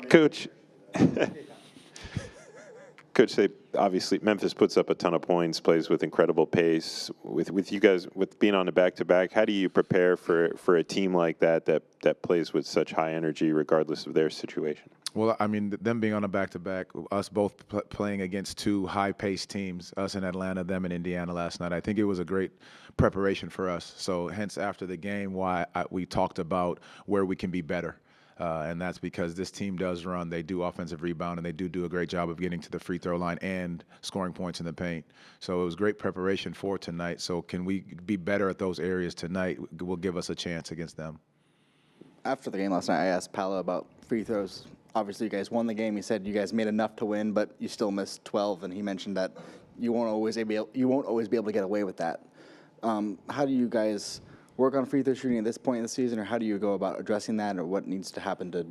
Coach. Coach, say obviously Memphis puts up a ton of points, plays with incredible pace. With you guys, with being on the back-to-back, how do you prepare for a team like that plays with such high energy, regardless of their situation? Well, I mean, them being on a back-to-back, us both playing against two high-paced teams, us in Atlanta, them in Indiana last night, I think it was a great preparation for us. So hence after the game, we talked about where we can be better. And that's because this team does run. They do offensive rebound, and they do a great job of getting to the free throw line and scoring points in the paint. So it was great preparation for tonight. So can we be better at those areas tonight will give us a chance against them. After the game last night, I asked Paolo about free throws. Obviously, you guys won the game. He said you guys made enough to win, but you still missed 12, and he mentioned that you won't always be able to get away with that. How do you guys work on free throw shooting at this point in the season, or how do you go about addressing that, or what needs to happen to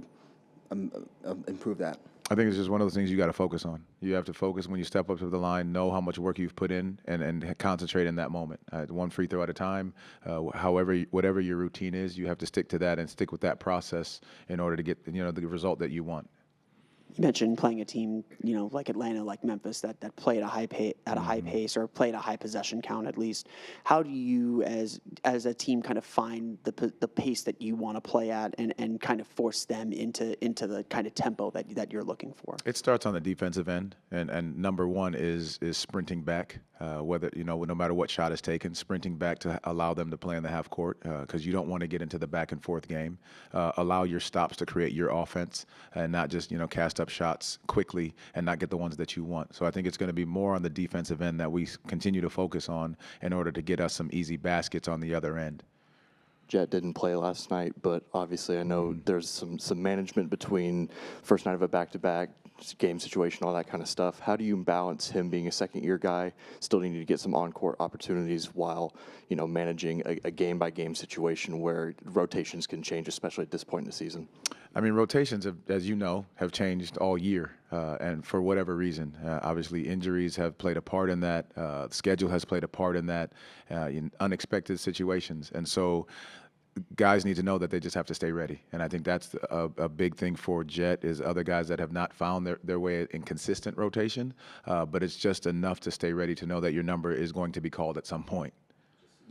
improve that? I think it's just one of those things you got to focus on. You have to focus when you step up to the line, know how much work you've put in, and concentrate in that moment. One free throw at a time. Whatever your routine is, you have to stick to that and stick with that process in order to get the result that you want. You mentioned playing a team, like Atlanta, like Memphis, that play at a high pace or play at a high possession count at least. How do you, as a team, kind of find the pace that you want to play at and kind of force them into the kind of tempo that you're looking for? It starts on the defensive end, and number one is sprinting back. Whether no matter what shot is taken, sprinting back to allow them to play in the half court because you don't want to get into the back and forth game. Allow your stops to create your offense and not just cast up shots quickly and not get the ones that you want. So I think it's going to be more on the defensive end that we continue to focus on in order to get us some easy baskets on the other end. Jet didn't play last night, but obviously I know there's some management between first night of a back-to-back, game situation, all that kind of stuff. How do you balance him being a second-year guy, still needing to get some on-court opportunities while, managing a game-by-game situation where rotations can change, especially at this point in the season? I mean, rotations, as you know, have changed all year, and for whatever reason. Obviously, injuries have played a part in that. Schedule has played a part in that, in unexpected situations. And so guys need to know that they just have to stay ready. And I think that's a big thing for Jet is other guys that have not found their way in consistent rotation, but it's just enough to stay ready to know that your number is going to be called at some point.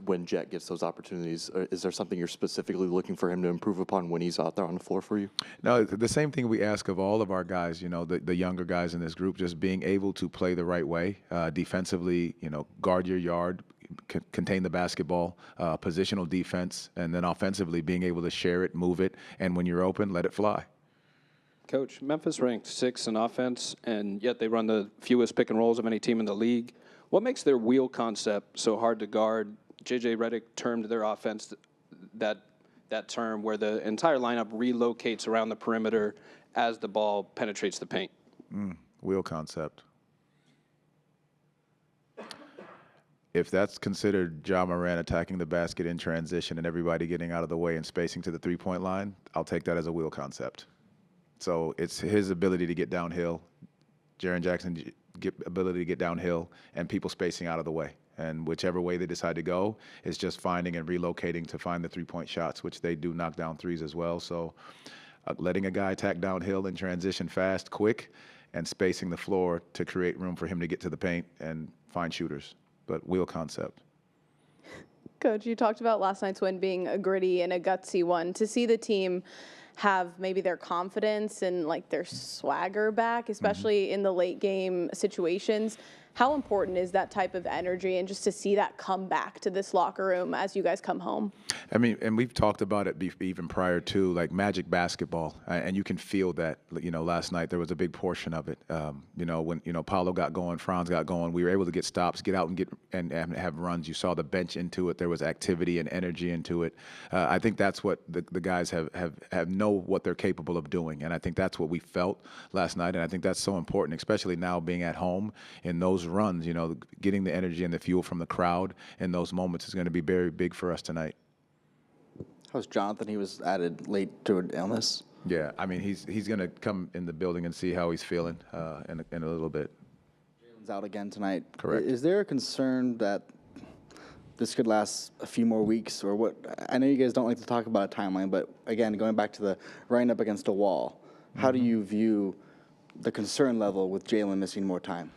When Jet gets those opportunities, is there something you're specifically looking for him to improve upon when he's out there on the floor for you? No, the same thing we ask of all of our guys, the younger guys in this group, just being able to play the right way, defensively, guard your yard, contain the basketball, positional defense, and then offensively being able to share it, move it, and when you're open, let it fly. Coach, Memphis ranked 6th in offense, and yet they run the fewest pick and rolls of any team in the league. What makes their wheel concept so hard to guard? J.J. Redick termed their offense that term where the entire lineup relocates around the perimeter as the ball penetrates the paint. Wheel concept. If that's considered Ja Morant attacking the basket in transition and everybody getting out of the way and spacing to the three-point line, I'll take that as a wheel concept. So it's his ability to get downhill, Jaren Jackson's ability to get downhill, and people spacing out of the way. And whichever way they decide to go is just finding and relocating to find the three-point shots, which they do knock down threes as well. So letting a guy attack downhill and transition fast, quick, and spacing the floor to create room for him to get to the paint and find shooters. But wheel concept. Coach, you talked about last night's win being a gritty and a gutsy one. To see the team have maybe their confidence and their swagger back, especially in the late game situations, how important is that type of energy and just to see that come back to this locker room as you guys come home? I mean, and we've talked about it even prior to Magic basketball, and you can feel that. Last night there was a big portion of it. When Paolo got going, Franz got going, we were able to get stops, get out and have runs. You saw the bench into it. There was activity and energy into it. I think that's what the guys have know what they're capable of doing, and I think that's what we felt last night. And I think that's so important, especially now being at home in those runs. Getting the energy and the fuel from the crowd in those moments is going to be very big for us tonight. How's Jonathan? He was added late to an illness. Yeah, I mean, he's going to come in the building and see how he's feeling in a little bit. Jalen's out again tonight. Correct. Is there a concern that this could last a few more weeks, or what? I know you guys don't like to talk about a timeline, but again, going back to the running up against a wall, How do you view the concern level with Jalen missing more time?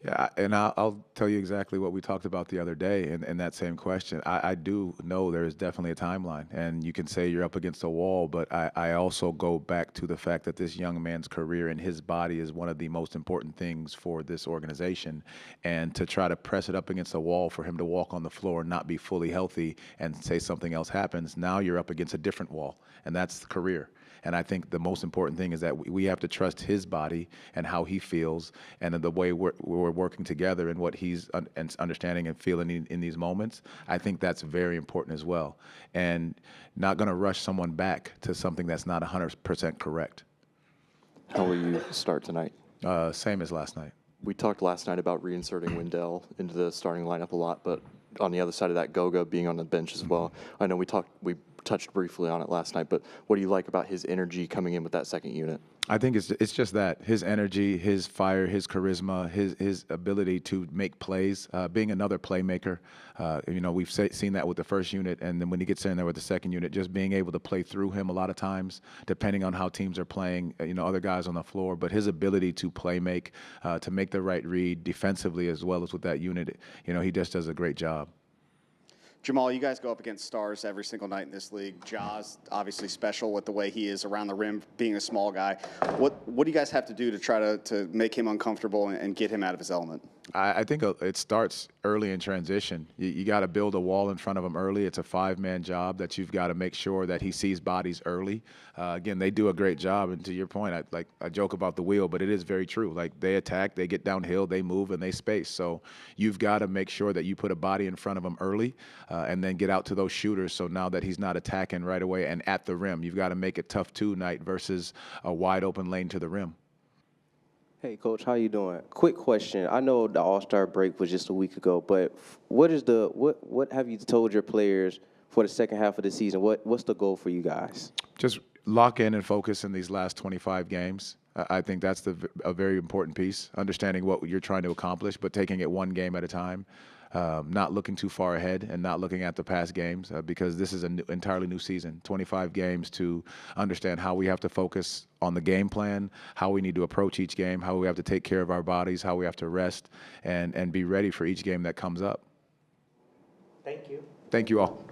Yeah, and I'll tell you exactly what we talked about the other day in that same question. I do know there is definitely a timeline, and you can say you're up against a wall, but I also go back to the fact that this young man's career and his body is one of the most important things for this organization, and to try to press it up against a wall for him to walk on the floor and not be fully healthy and say something else happens, now you're up against a different wall, and that's the career. And I think the most important thing is that we have to trust his body and how he feels, and the way we're working together and what he's understanding and feeling in these moments. I think that's very important as well. And not going to rush someone back to something that's not 100% correct. How will you start tonight? Same as last night. We talked last night about reinserting Wendell into the starting lineup a lot, but on the other side of that, Goga being on the bench as well. I know we touched briefly on it last night, but what do you like about his energy coming in with that second unit? I think it's just that his energy, his fire, his charisma, his ability to make plays, being another playmaker. We've seen that with the first unit, and then when he gets in there with the second unit, just being able to play through him a lot of times, depending on how teams are playing. Other guys on the floor, but his ability to make to make the right read defensively as well as with that unit, he just does a great job. Jamahl, you guys go up against stars every single night in this league. Ja's obviously special with the way he is around the rim, being a small guy. What do you guys have to do to try to make him uncomfortable and get him out of his element? I think it starts early in transition. You got to build a wall in front of him early. It's a 5-man job that you've got to make sure that he sees bodies early. Again, they do a great job. And to your point, I joke about the wheel, but it is very true. Like, they attack, they get downhill, they move, and they space. So you've got to make sure that you put a body in front of him early and then get out to those shooters. So now that he's not attacking right away and at the rim, you've got to make it tough night versus a wide open lane to the rim. Hey, Coach, how you doing? Quick question. I know the All-Star break was just a week ago, but what have you told your players for the second half of the season? What's the goal for you guys? Just lock in and focus in these last 25 games. I think that's a very important piece, understanding what you're trying to accomplish, but taking it one game at a time. Not looking too far ahead and not looking at the past games because this is an entirely new season, 25 games to understand how we have to focus on the game plan, how we need to approach each game, how we have to take care of our bodies, how we have to rest and be ready for each game that comes up. Thank you. Thank you all.